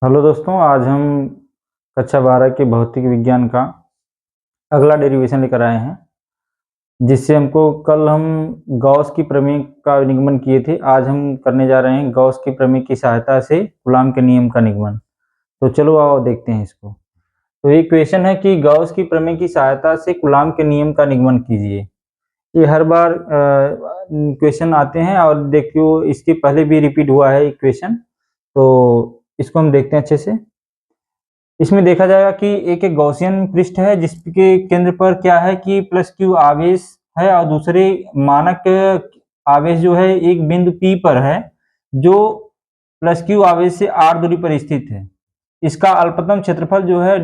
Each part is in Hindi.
हेलो दोस्तों, आज हम कक्षा 12 के भौतिक विज्ञान का अगला डेरिवेशन लेकर आए हैं, जिससे हमको कल हम गॉस की प्रमेय का निगमन किए थे। आज हम करने जा रहे हैं गॉस की प्रमेय की सहायता से कूलॉम के नियम का निगमन। तो चलो आओ देखते हैं इसको। तो ये क्वेश्चन है कि गॉस की प्रमेय की सहायता से कूलॉम के नियम का निगमन कीजिए। ये हर बार क्वेश्चन आते हैं और देखियो इसके पहले भी रिपीट हुआ है क्वेश्चन, तो इसको हम देखते हैं अच्छे से। इसमें देखा जाएगा कि एक गॉसियन पृष्ठ है जिसके केंद्र पर क्या है कि प्लस क्यू आवेश है और दूसरे मानक आवेश जो है एक बिंदु P पर है, जो प्लस क्यू आवेश से r दूरी पर स्थित है। इसका अल्पतम क्षेत्रफल जो है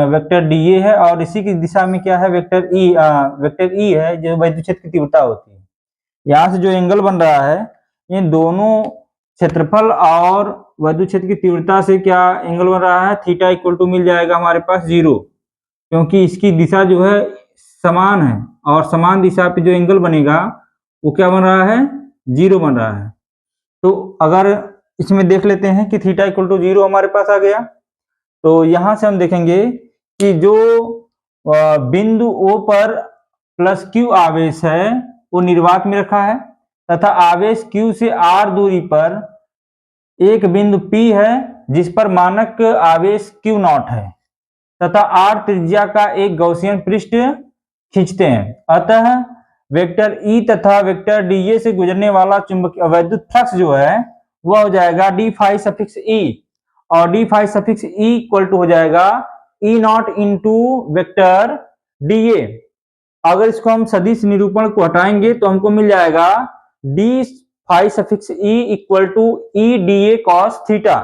वेक्टर dA है और इसी की दिशा में क्या है वेक्टर E है, जो वैद्युत क्षेत्र की तीव्रता होती है। यहाँ से जो एंगल बन रहा है, ये दोनों क्षेत्रफल और वैद्युत क्षेत्र की तीव्रता से क्या एंगल बन रहा है, थीटा इक्वल टू मिल जाएगा हमारे पास 0, क्योंकि इसकी दिशा जो है समान है और समान दिशा पे जो एंगल बनेगा वो क्या बन रहा है, 0 बन रहा है। तो अगर इसमें देख लेते हैं कि थीटा इक्वल टू 0 हमारे पास आ गया, तो यहां से हम देखेंगे कि जो बिंदु O पर प्लस Q आवेश है वो निर्वात में रखा है तथा आवेश Q से R दूरी पर एक बिंदु P है जिस पर मानक आवेश Q नॉट है तथा R त्रिज्या का एक गॉसियन पृष्ठ खींचते हैं। अतः वेक्टर E तथा वेक्टर dA से गुजरने वाला चुंबकीय वैद्युत फ्लक्स जो है वह हो जाएगा d फाई सफिक्स E, और d phi suffix E equal to हो जाएगा E not into vector dA। अगर इसको हम सदिश निरूपण को हटाएंगे तो हमको मिल जाएगा d phi suffix E equal to E dA cos theta.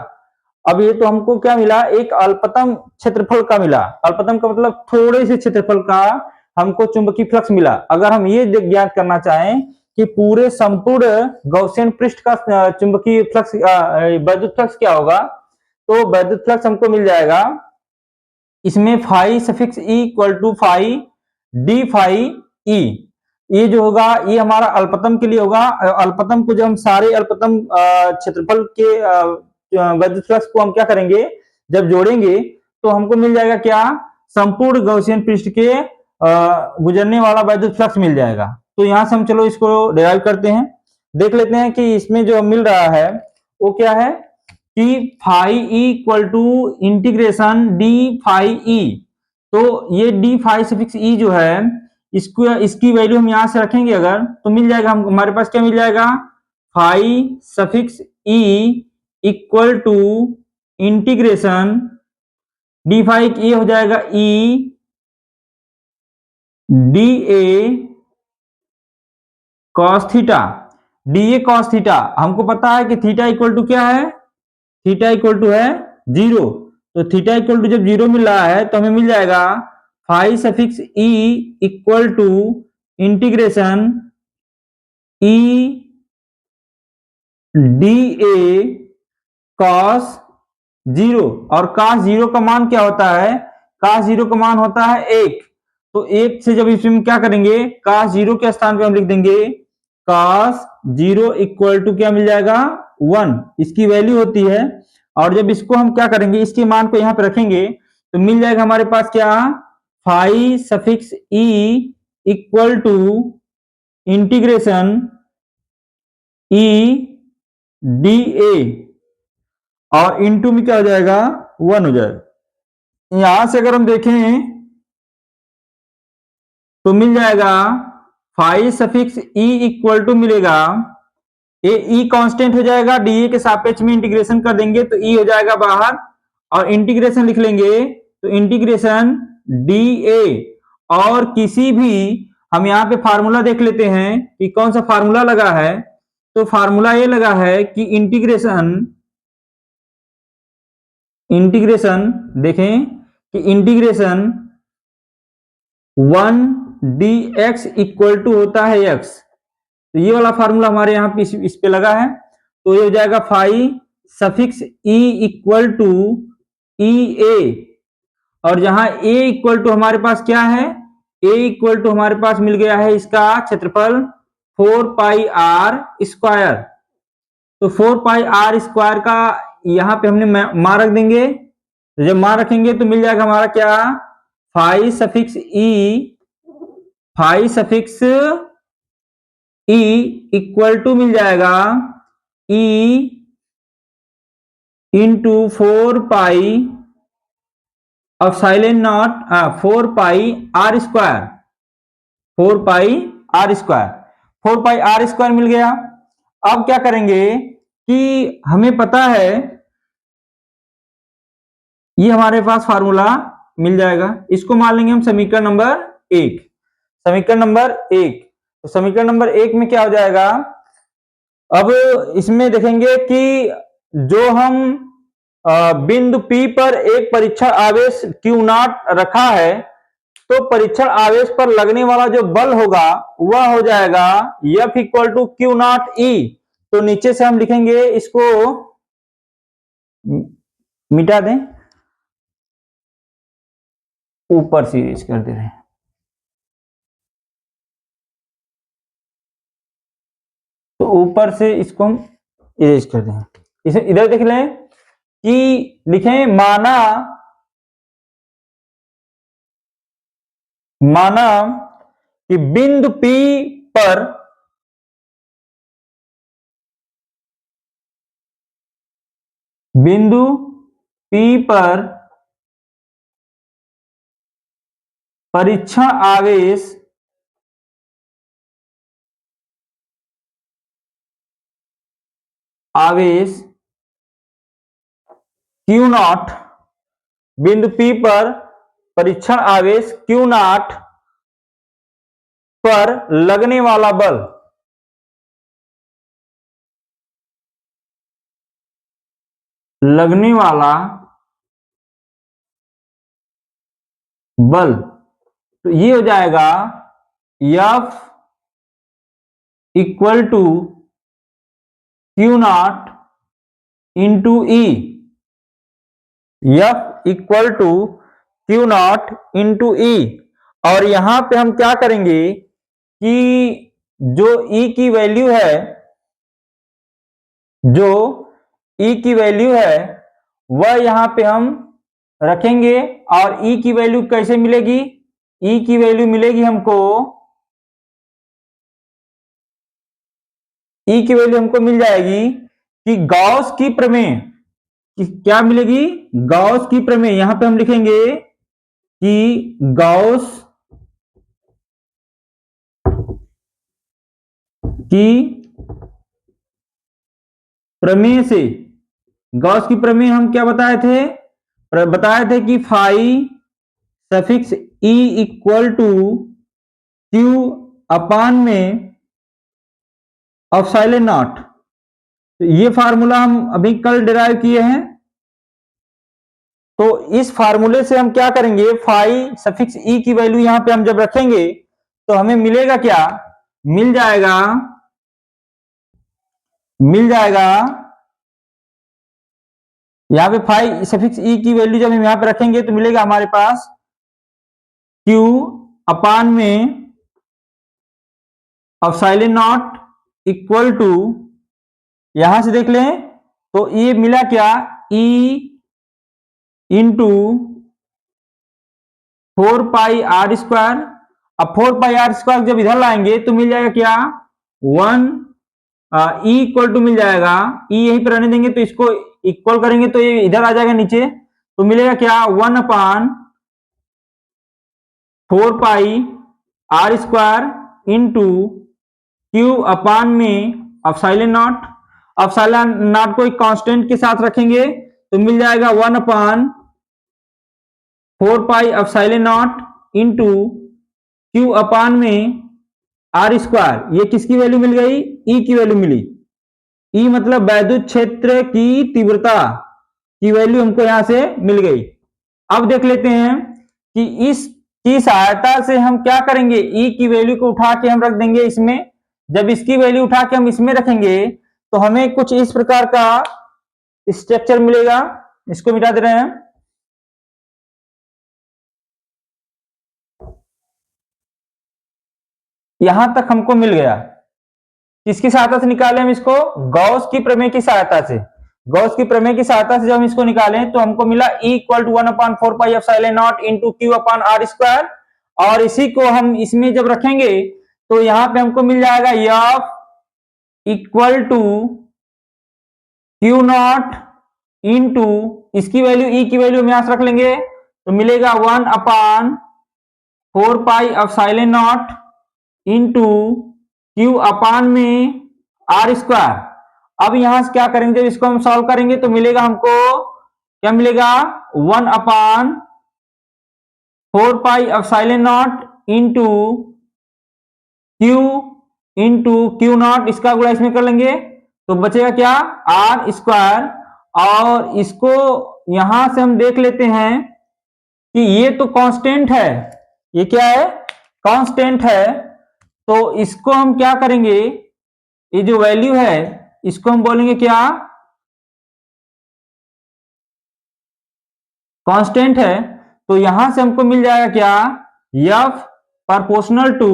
अब ये तो हमको क्या मिला, एक अल्पतम क्षेत्रफल का मिला। अल्पतम का मतलब थोड़े से क्षेत्रफल का हमको चुंबकीय फ्लक्स मिला। अगर हम ये ज्ञात करना चाहें कि पूरे संपूर्ण गॉसियन पृष्ठ का चुंबकीय फ्लक्स वैद्युत फ्लक्स क्या होगा, तो वैद्युत फ्लक्स हमको मिल जाएगा इसमें phi suffix E equal to phi D phi E। ये जो होगा ये हमारा अल्पतम के लिए होगा। अल्पतम को जब हम सारे अल्पतम क्षेत्रफल के वैद्युत फ्लक्स को हम क्या करेंगे, जब जोड़ेंगे तो हमको मिल जाएगा क्या, संपूर्ण गॉसियन पृष्ठ के गुजरने वाला वैद्युत फ्लक्स मिल जाएगा। तो यहां से हम चलो इसको डिराइव करते हैं, देख लेते हैं कि इसमें जो मिल रहा है वो क्या है कि phi E equal to integration D phi E. तो ये डी फाई सफिक्स ई जो है इसको इसकी वैल्यू हम यहां से रखेंगे अगर, तो मिल जाएगा हम हमारे पास क्या मिल जाएगा, phi suffix E equal to integration D phi ये हो जाएगा E D A cos theta. D A cos theta हमको पता है कि थीटा इक्वल टू क्या है, थीटा इक्वल टू है 0। तो थीटा इक्वल टू जब 0 मिल रहा है तो हमें मिल जाएगा phi suffix E equal to integration E D A cos 0। और कॉस 0 का मान क्या होता है, कॉस 0 का मान होता है 1। तो 1 से जब इसमें क्या करेंगे, कॉस 0 के स्थान पे हम लिख देंगे कॉस 0 इक्वल टू क्या मिल जाएगा 1, इसकी वैल्यू होती है। और जब इसको हम क्या करेंगे, इसके मान को यहां पे रखेंगे तो मिल जाएगा हमारे पास क्या, phi suffix E equal to integration E D A और इनटू में क्या हो जाएगा 1 हो जाएगा। यहां से अगर हम देखें तो मिल जाएगा phi suffix E equal to मिलेगा, ये ई कांस्टेंट हो जाएगा, डी के सापेक्ष में इंटीग्रेशन कर देंगे तो ई हो जाएगा बाहर, और इंटीग्रेशन लिख लेंगे तो इंटीग्रेशन डी ए। और किसी भी हम यहाँ पे फार्मूला देख लेते हैं कि कौन सा फार्मूला लगा है, तो फार्मूला ये लगा है कि इंटीग्रेशन देखें कि integration 1 D X equal to होता है x। तो ये वाला फार्मूला हमारे यहाँ पे इस पे लगा है, तो ये हो जाएगा phi suffix e equal to E A, और जहां a इक्वल टू हमारे पास क्या है, a इक्वल टू हमारे पास मिल गया है इसका क्षेत्रफल 4 पाई आर स्क्वायर। तो 4 पाई आर स्क्वायर का यहाँ पे हमने मां रख देंगे। तो जब मां रखेंगे तो मिल जाएगा हमारा क्या, phi suffix E equal to मिल जाएगा E into 4 pi epsilon not 4 pi R square मिल गया। अब क्या करेंगे कि हमें पता है, ये हमारे पास फार्मूला मिल जाएगा, इसको मान लेंगे हम समीकरण नंबर 1। तो समीकरण नंबर 1 में क्या हो जाएगा, अब इसमें देखेंगे कि जो हम बिंदु P पर एक परीक्षण आवेश Q नॉट रखा है, तो परीक्षण आवेश पर लगने वाला जो बल होगा वह हो जाएगा F equal to Q not E। तो नीचे से हम लिखेंगे, इसको मिटा दें, ऊपर से इरेज कर दे रहे हैं। तो ऊपर से इसको हम इरेज कर दें। इसे इधर देख लें कि लिखें, माना कि बिंदु P पर परीक्षण आवेश Q नॉट, बिंदु P पर परीक्षण आवेश Q नॉट पर लगने वाला बल तो ये हो जाएगा F equal to Q not into E। F equal to Q not into E। और यहां पे हम क्या करेंगे कि जो E की वैल्यू है वह यहां पे हम रखेंगे। और E की वैल्यू कैसे मिलेगी, E की वैल्यू मिलेगी हमको, E की वैल्यू हमको मिल जाएगी कि गॉस की प्रमेय, क्या मिलेगी, गॉस की प्रमेय। यहां पे हम लिखेंगे कि गॉस की प्रमेय से, गॉस की प्रमेय हम क्या बताए थे कि phi suffix E equal to Q upon में एप्सिलॉन नॉट। तो ये फार्मूला हम अभी कल डिराइव किए हैं। तो इस फार्मूले से हम क्या करेंगे, फाई सफिक्स ई की वैल्यू यहां पे हम जब रखेंगे तो हमें मिलेगा क्या, मिल जाएगा यहां पे फाई सफिक्स ई की वैल्यू जब हम यहां पे रखेंगे तो मिलेगा हमारे पास Q अपान में एप्सिलॉन नॉट इक्वल टू, यहां से देख लें तो ये मिला क्या, E इंटू 4 पाई r²। अब 4 पाई r² जब इधर लाएंगे तो मिल जाएगा क्या, 1 E इक्वल टू मिल जाएगा, E यहीं पर रहने देंगे तो इसको इक्वल करेंगे तो ये इधर आ जाएगा नीचे, तो मिलेगा क्या, 1 अपान 4 पाई r² इंटू Q अपान में एप्सिलॉन नॉट को एक कांस्टेंट के साथ रखेंगे तो मिल जाएगा 1 अपान 4 pi epsilon not into Q अपान में r²। ये किसकी वैल्यू मिल गई, E की वैल्यू मिली। E मतलब वैद्युत क्षेत्र की तीव्रता की वैल्यू हमको यहां से मिल गई। अब देख लेते हैं कि इसकी सहायता से हम क्या करेंगे, E की वैल्यू को उठा के हम रख देंगे इसमें। जब इसकी वैल्यू उठा के हम इसमें रखेंगे तो हमें कुछ इस प्रकार का स्ट्रक्चर मिलेगा। इसको मिटा दे रहे हैं। यहां तक हमको मिल गया, किसकी सहायता से निकाले हम इसको, गॉस की प्रमेय की सहायता से। गॉस की प्रमेय की सहायता से जब हम इसको निकालें तो हमको मिला E equal to 1/4πε0 into Q upon R square, और इसी को हम इसमें जब रखेंगे तो यहां पे हमको मिल जाएगा F equal to Q not into, इसकी वैल्यू E की वैल्यू हम यहां से रख लेंगे तो मिलेगा 1/4πε0 इंटू क्यू अपान में आर स्क्वायर। अब यहां से क्या करेंगे, जब इसको हम सॉल्व करेंगे तो मिलेगा हमको, क्या मिलेगा, 1/4πε0 इंटू क्यू नॉट, इसका गुणा इसमें कर लेंगे तो बचेगा क्या, आर स्क्वायर। और इसको यहां से हम देख लेते हैं कि ये तो कांस्टेंट है, ये क्या है, कांस्टेंट है, तो इसको हम क्या करेंगे, ये जो वैल्यू है इसको हम बोलेंगे क्या, कांस्टेंट है। तो यहां से हमको मिल जाएगा क्या, F proportional to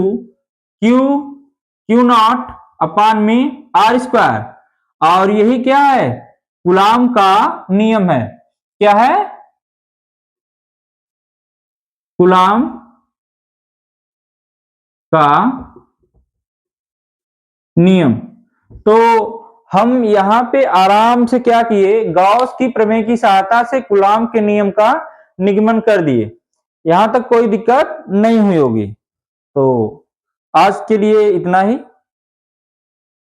Q not upon में आर स्क्वायर, और यही क्या है, कूलाम का नियम है। क्या है, कूलाम का नियम। तो हम यहां पे आराम से क्या किए, गॉस की प्रमेय की सहायता से कूलाम के नियम का निगमन कर दिए, यहां तक कोई दिक्कत नहीं हुई होगी। तो आज के लिए इतना ही।